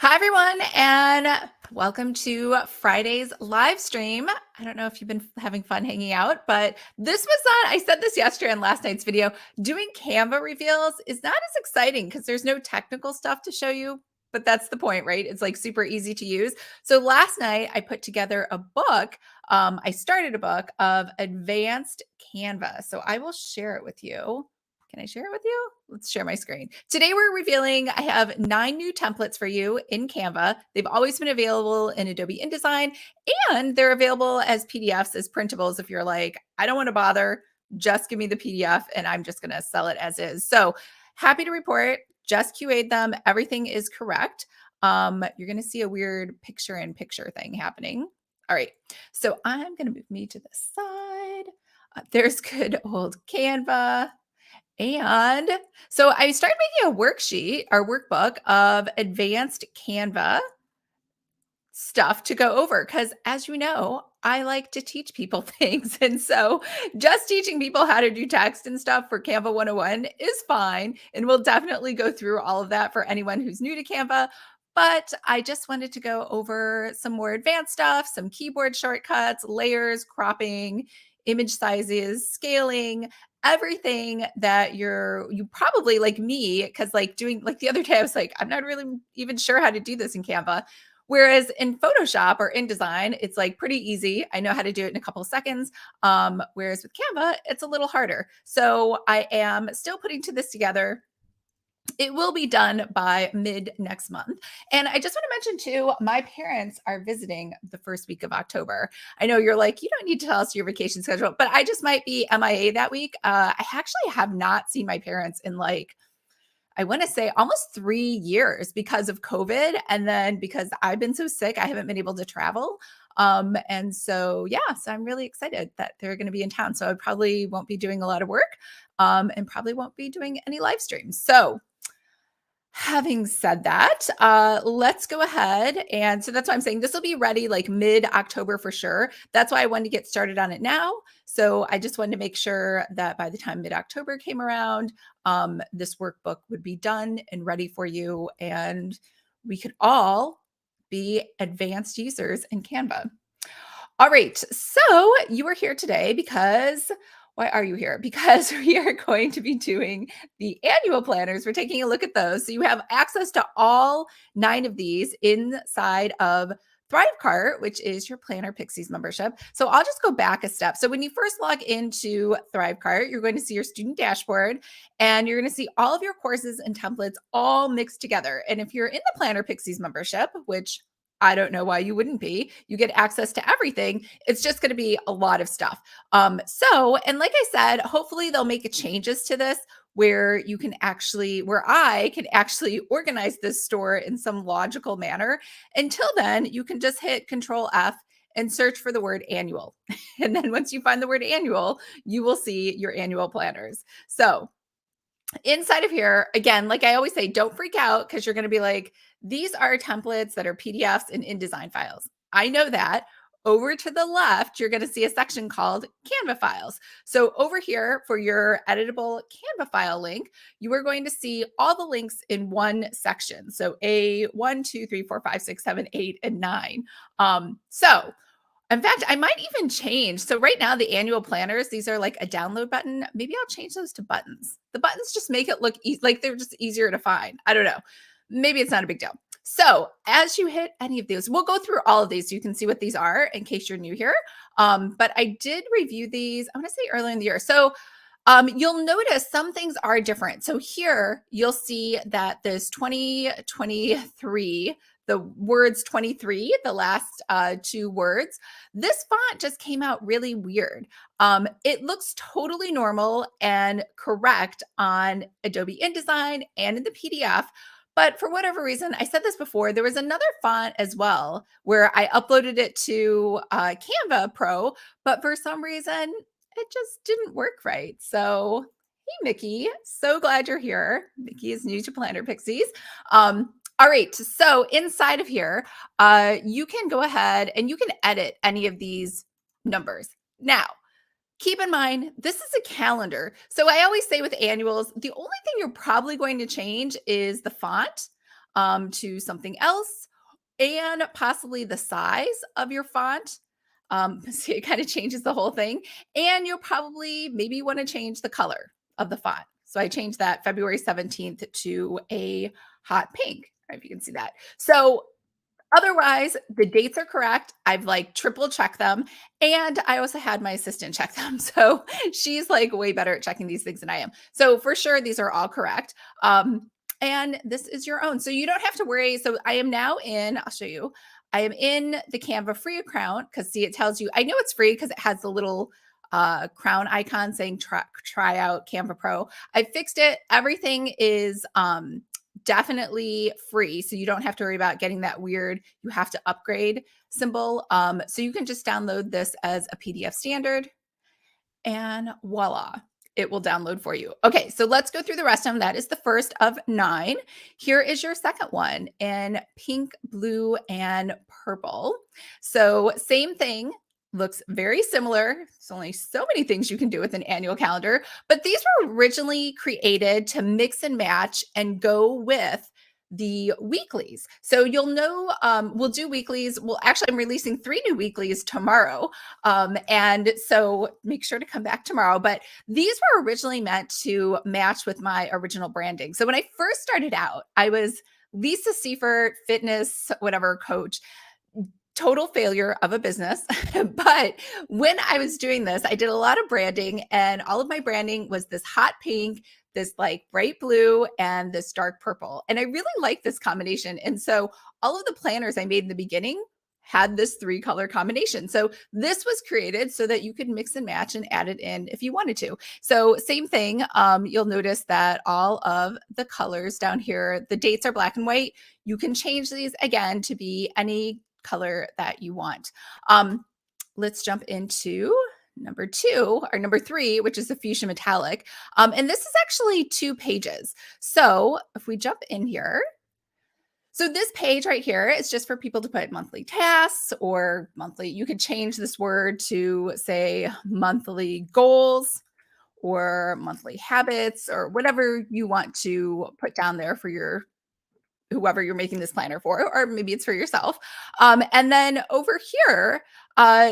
Hi, everyone, and welcome to Friday's live stream. I don't know if you've been having fun hanging out, but this was not, I said this yesterday in last night's video, doing Canva reveals is not as exciting because there's no technical stuff to show you, but that's the point, right? It's like super easy to use. So last night I put together a book. I started a book of advanced Canva. So I will share it with you. Can I share it with you? Let's share my screen. Today we're revealing, I have 9 new templates for you in Canva. They've always been available in Adobe InDesign, and they're available as PDFs, as printables. If you're like, I don't want to bother, just give me the PDF and I'm just going to sell it as is. So happy to report, just QA'd them. Everything is correct. You're going to see a weird picture-in-picture thing happening. All right, so I'm going to move me to the side. There's good old Canva. And so I started making a worksheet, our workbook of advanced Canva stuff to go over because, as you know, I like to teach people things. And so just teaching people how to do text and stuff for Canva 101 is fine. And we'll definitely go through all of that for anyone who's new to Canva. But I just wanted to go over some more advanced stuff, some keyboard shortcuts, layers, cropping, image sizes, scaling, everything that you probably like me, because like doing like the other day, I was like, I'm not really even sure how to do this in Canva. Whereas in Photoshop or InDesign, it's like pretty easy. I know how to do it in a couple of seconds. Whereas with Canva, it's a little harder. So I am still putting this together. It will be done by mid next month. And I just want to mention too, my parents are visiting the first week of October. I know you're like, you don't need to tell us your vacation schedule, but I just might be MIA that week. I actually have not seen my parents in like, I want to say almost 3 years because of COVID. And then because I've been so sick, I haven't been able to travel. And so, yeah, so I'm really excited that they're going to be in town. So I probably won't be doing a lot of work and probably won't be doing any live streams. So having said that, let's go ahead. And so that's why I'm saying this will be ready like mid-October for sure. That's why I wanted to get started on it now. So I just wanted to make sure that by the time mid-October came around, this workbook would be done and ready for you. And we could all be advanced users in Canva. All right, so you are here today because why are you here? Because we are going to be doing the annual planners. We're taking a look at those. So you have access to all 9 of these inside of ThriveCart, which is your Planner Pixies membership. So I'll just go back a step. So when you first log into ThriveCart, you're going to see your student dashboard and you're going to see all of your courses and templates all mixed together. And if you're in the Planner Pixies membership, which I don't know why you wouldn't be. You get access to everything. It's just going to be a lot of stuff. And like I said, hopefully they'll make changes to this where you can actually, where I can actually organize this store in some logical manner. Until then, you can just hit Control F and search for the word annual. And then once you find the word annual, you will see your annual planners. So inside of here, again, like I always say, don't freak out because you're going to be like, these are templates that are PDFs and InDesign files. I know that. Over to the left, you're going to see a section called Canva files. So over here for your editable Canva file link, you are going to see all the links in one section. So A, 1, 2, 3, 4, 5, 6, 7, 8, and 9. In fact, I might even change. So right now, the annual planners, these are like a download button. Maybe I'll change those to buttons. The buttons just make it look like they're just easier to find. I don't know. Maybe it's not a big deal. So as you hit any of these, we'll go through all of these so you can see what these are in case you're new here. But I did review these, I want to say earlier in the year. So you'll notice some things are different. So here you'll see that this 2023, the words 23, the last 2 words, this font just came out really weird. It looks totally normal and correct on Adobe InDesign and in the PDF. But for whatever reason, I said this before, there was another font as well where I uploaded it to Canva Pro, but for some reason, it just didn't work right. So, hey, Mickey, so glad you're here. Mickey is new to Planner Pixies. All right, so inside of here, you can go ahead and you can edit any of these numbers. Now, keep in mind, this is a calendar. So I always say with annuals, the only thing you're probably going to change is the font. to something else, and possibly the size of your font. So it kind of changes the whole thing. And you'll probably maybe want to change the color of the font. So I changed that February 17th to a hot pink. I don't know if you can see that. So otherwise, the dates are correct. I've like triple checked them. And I also had my assistant check them. So she's like way better at checking these things than I am. So for sure, these are all correct. And this is your own. So you don't have to worry. So I am now in, I'll show you. I am in the Canva free account because see, it tells you, I know it's free because it has the little crown icon saying try out Canva Pro. I fixed it. Everything is definitely free. So you don't have to worry about getting that weird, you have to upgrade symbol. So you can just download this as a PDF standard and voila, it will download for you. Okay, so let's go through the rest of them. That is the first of 9. Here is your second one in pink, blue, and purple. So same thing, looks very similar. There's only so many things you can do with an annual calendar, but these were originally created to mix and match and go with the weeklies. So you'll know, we'll do weeklies. Well, actually, I'm releasing 3 new weeklies tomorrow. And so make sure to come back tomorrow. But these were originally meant to match with my original branding. So when I first started out, I was Lisa Seifert, fitness, whatever coach, total failure of a business. But when I was doing this, I did a lot of branding, and all of my branding was this hot pink, this like bright blue, and this dark purple. And I really like this combination. And so all of the planners I made in the beginning had this 3-color combination. So this was created so that you could mix and match and add it in if you wanted to. So same thing, you'll notice that all of the colors down here, the dates are black and white. You can change these again to be any color that you want. Let's jump into number 2 or number 3, which is the fuchsia metallic. And this is actually 2 pages. So if we jump in here, so this page right here is just for people to put monthly tasks or monthly, you could change this word to say monthly goals or monthly habits or whatever you want to put down there for your whoever you're making this planner for, or maybe it's for yourself. And then over here,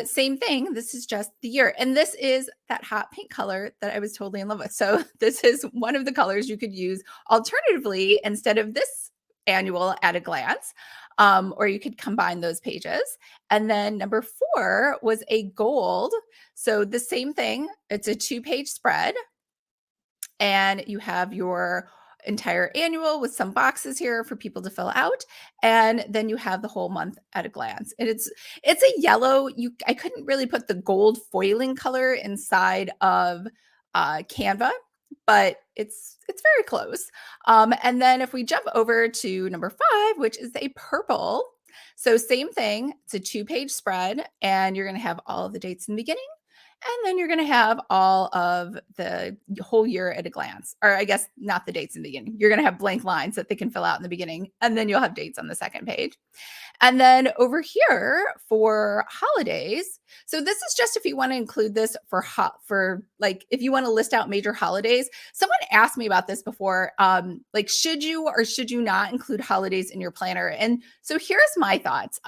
same thing. This is just the year. And this is that hot pink color that I was totally in love with. So this is one of the colors you could use alternatively instead of this annual at a glance. Or you could combine those pages. And then number 4 was a gold. So the same thing. It's a 2-page spread. And you have your entire annual with some boxes here for people to fill out, and then you have the whole month at a glance. And it's a yellow. I couldn't really put the gold foiling color inside of Canva, but it's very close. And then if we jump over to number 5, which is a purple, so same thing. It's a 2-page spread, and you're going to have all of the dates in the beginning. And then you're going to have all of the whole year at a glance, or I guess not the dates in the beginning. You're going to have blank lines that they can fill out in the beginning, and then you'll have dates on the second page. And then over here for holidays, so this is just if you want to include this for like if you want to list out major holidays. Someone asked me about this before, like should you or should you not include holidays in your planner? And so here's my thoughts.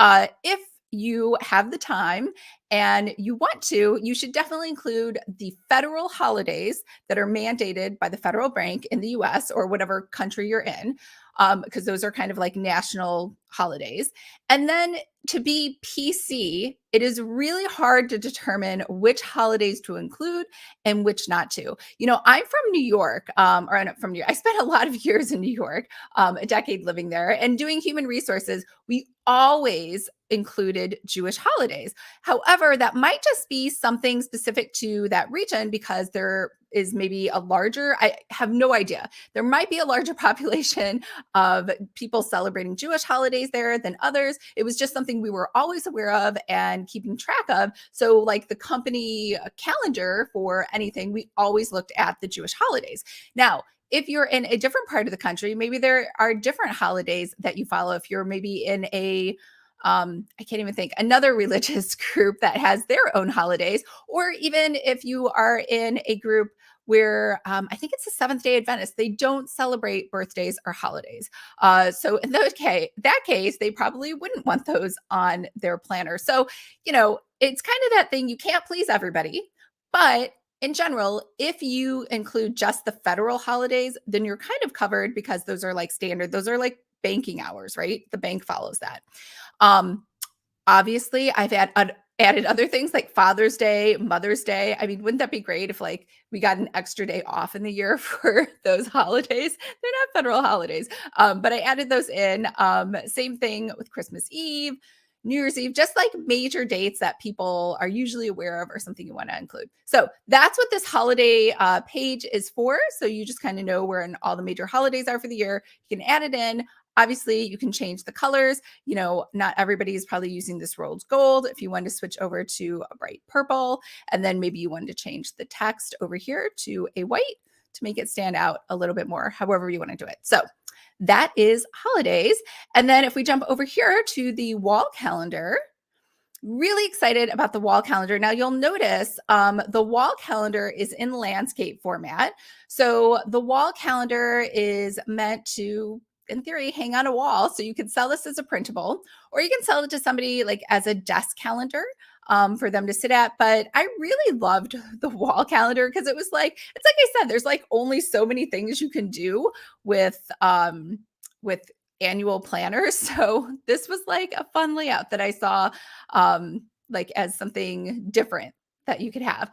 If you have the time and you want to, you should definitely include the federal holidays that are mandated by the federal bank in the US or whatever country you're in, because those are kind of like national holidays. And then to be PC, it is really hard to determine which holidays to include and which not to. You know, I'm from New York, or I'm not from New York. I spent a lot of years in New York, a decade living there, and doing human resources. We always included Jewish holidays. However, that might just be something specific to that region because there is maybe a larger, I have no idea. There might be a larger population of people celebrating Jewish holidays there than others. It was just something we were always aware of and keeping track of. So like the company calendar for anything, we always looked at the Jewish holidays. Now, if you're in a different part of the country, maybe there are different holidays that you follow. If you're maybe in a I can't even think, another religious group that has their own holidays, or even if you are in a group where I think it's the Seventh Day Adventist. They don't celebrate birthdays or holidays. So in that case, they probably wouldn't want those on their planner. So, it's kind of that thing. You can't please everybody, but in general, if you include just the federal holidays, then you're kind of covered because those are like standard. Those are like banking hours, right? The bank follows that. Um, Obviously, added other things like Father's Day, Mother's Day. I mean, wouldn't that be great if like we got an extra day off in the year for those holidays? They're not federal holidays, but I added those in. Same thing with Christmas Eve, New Year's Eve, just like major dates that people are usually aware of or something you want to include. So that's what this holiday page is for. So you just kind of know where all the major holidays are for the year. You can add it in. Obviously, you can change the colors. Not everybody is probably using this rose gold. If you want to switch over to a bright purple, and then maybe you want to change the text over here to a white to make it stand out a little bit more, however you want to do it. So that is holidays. And then if we jump over here to the wall calendar, really excited about the wall calendar. Now you'll notice the wall calendar is in landscape format. So the wall calendar is meant to, in theory, hang on a wall. So you can sell this as a printable, or you can sell it to somebody like as a desk calendar for them to sit at. But I really loved the wall calendar because it's like I said, there's like only so many things you can do with annual planners. So this was like a fun layout that I saw like as something different that you could have.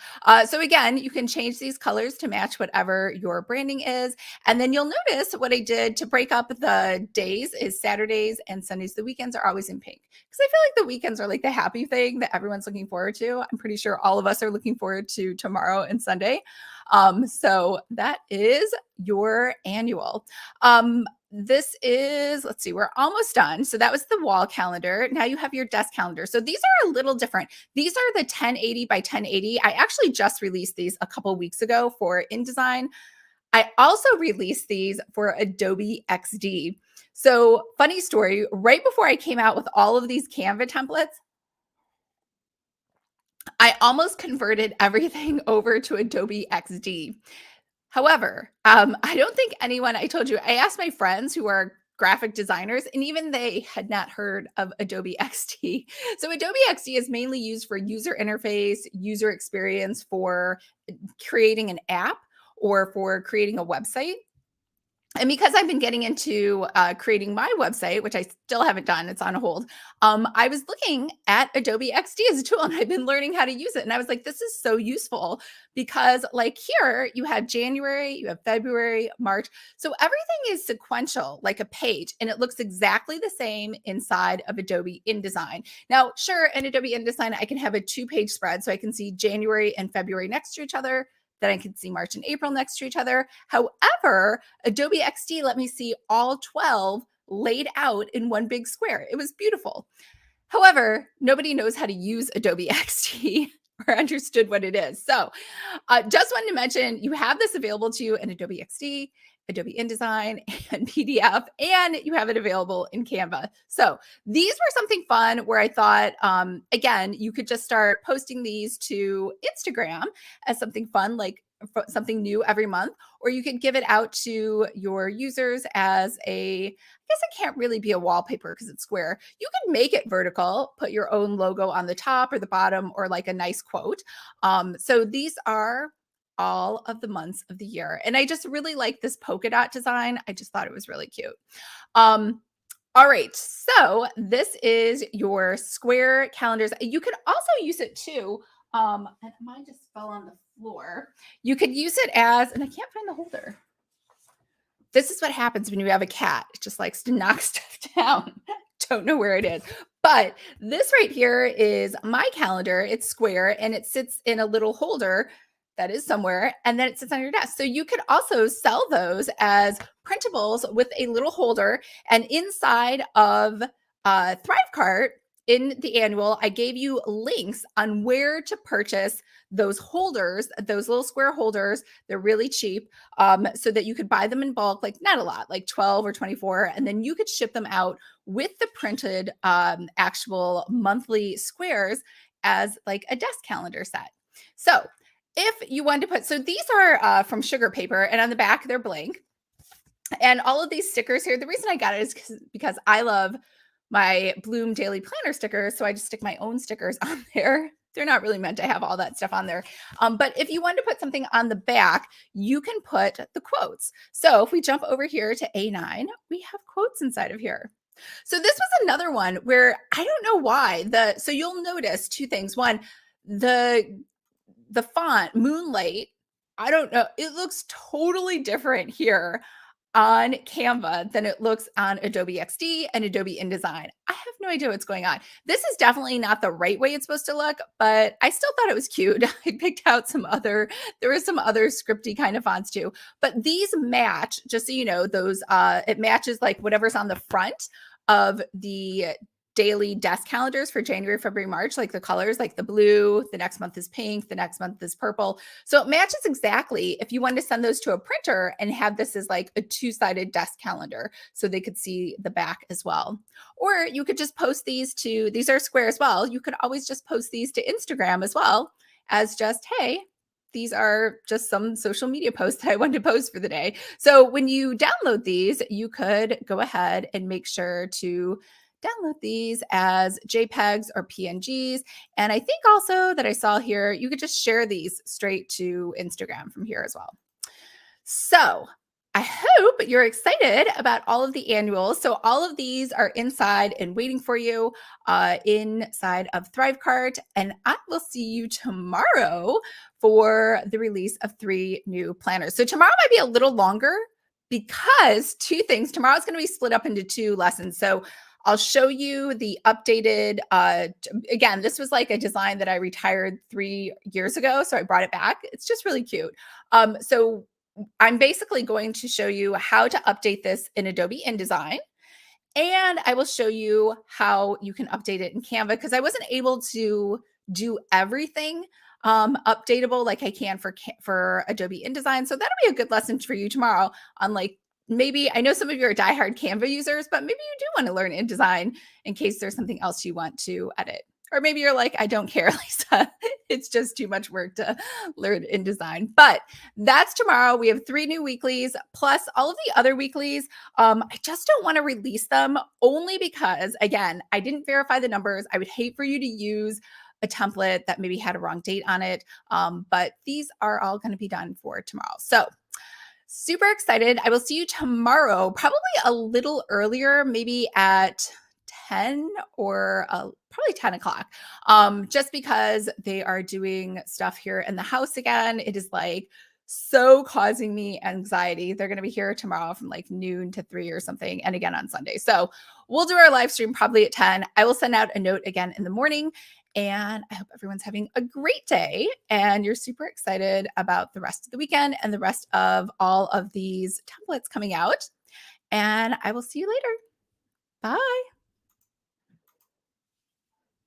So again, you can change these colors to match whatever your branding is. And then you'll notice what I did to break up the days is Saturdays and Sundays. The weekends are always in pink because I feel like the weekends are like the happy thing that everyone's looking forward to. I'm pretty sure all of us are looking forward to tomorrow and Sunday. So that is your annual. This is, let's see, we're almost done. So that was the wall calendar. Now you have your desk calendar. So these are a little different. These are the 1080 by 1080. I actually just released these a couple weeks ago for InDesign. I also released these for Adobe XD. So funny story, right before I came out with all of these Canva templates, I almost converted everything over to Adobe XD. However, I don't think I told you, I asked my friends who are graphic designers, and even they had not heard of Adobe XD. So Adobe XD is mainly used for user interface, user experience for creating an app or for creating a website. And because I've been getting into creating my website, which I still haven't done, it's on hold. I was looking at Adobe XD as a tool and I've been learning how to use it. And I was like, this is so useful because like here you have January, you have February, March. So everything is sequential, like a page, and it looks exactly the same inside of Adobe InDesign. Now, sure, in Adobe InDesign, I can have a 2-page spread so I can see January and February next to each other. Then I can see March and April next to each other. However, Adobe XD let me see all 12 laid out in one big square. It was beautiful. However, nobody knows how to use Adobe XD or understood what it is. So just wanted to mention you have this available to you in Adobe XD, Adobe InDesign, and PDF, and you have it available in Canva. So these were something fun where I thought, again, you could just start posting these to Instagram as something fun, like something new every month, or you could give it out to your users as I guess it can't really be a wallpaper because it's square. You can make it vertical, put your own logo on the top or the bottom, or like a nice quote. So these are all of the months of the year. And I just really like this polka dot design. I just thought it was really cute. All right, so this is your square calendars. You could also use it too. And mine just fell on the floor. You could use it as, and I can't find the holder. This is what happens when you have a cat. It just likes to knock stuff down. Don't know where it is. But this right here is my calendar. It's square and it sits in a little holder that is somewhere, and then it sits on your desk. So you could also sell those as printables with a little holder. And inside of Thrivecart, in the annual, I gave you links on where to purchase those holders, those little square holders. They're really cheap, so that you could buy them in bulk, like not a lot, like 12 or 24, and then you could ship them out with the printed actual monthly squares as like a desk calendar set. So if you wanted to put, so these are from Sugar Paper, and on the back they're blank. And all of these stickers here, the reason I got it is because I love my Bloom Daily Planner stickers. So I just stick my own stickers on there. They're not really meant to have all that stuff on there. But if you want to put something on the back, you can put the quotes. So if we jump over here to A9, we have quotes inside of here. So this was another one where I don't know why. So you'll notice two things. One, the font Moonlight, I don't know, it looks totally different here on Canva than it looks on Adobe XD and Adobe InDesign. I have no idea what's going on. This is definitely not the right way it's supposed to look, but I still thought it was cute. I picked out there were some other scripty kind of fonts too, but these match, just so you know, those, it matches like whatever's on the front of the daily desk calendars for January, February, March, like the colors, like the blue, the next month is pink, the next month is purple. So it matches exactly if you wanted to send those to a printer and have this as like a two-sided desk calendar so they could see the back as well. Or you could just post these are square as well. You could always just post these to Instagram as well as just, hey, these are just some social media posts that I wanted to post for the day. So when you download these, you could go ahead and make sure to download these as JPEGs or PNGs. And I think also that I saw here, you could just share these straight to Instagram from here as well. So I hope you're excited about all of the annuals. So all of these are inside and waiting for you inside of ThriveCart. And I will see you tomorrow for the release of 3 new planners. So tomorrow might be a little longer because two things. Tomorrow is going to be split up into 2 lessons. So I'll show you the updated, again, this was like a design that I retired 3 years ago. So I brought it back. It's just really cute. So I'm basically going to show you how to update this in Adobe InDesign. And I will show you how you can update it in Canva because I wasn't able to do everything updatable like I can for Adobe InDesign. So that'll be a good lesson for you tomorrow on like, maybe I know some of you are diehard Canva users, but maybe you do want to learn InDesign in case there's something else you want to edit. Or maybe you're like, I don't care, Lisa. It's just too much work to learn InDesign. But that's tomorrow. We have 3 new weeklies plus all of the other weeklies. I just don't want to release them only because, again, I didn't verify the numbers. I would hate for you to use a template that maybe had a wrong date on it. But these are all going to be done for tomorrow. So super excited. I will see you tomorrow, probably a little earlier, maybe at 10 or probably 10 o'clock, just because they are doing stuff here in the house again. It is like so causing me anxiety. They're going to be here tomorrow from like noon to 3 or something, and again on Sunday. So we'll do our live stream probably at 10. I will send out a note again in the morning. And I hope everyone's having a great day and you're super excited about the rest of the weekend and the rest of all of these templates coming out. And I will see you later. Bye.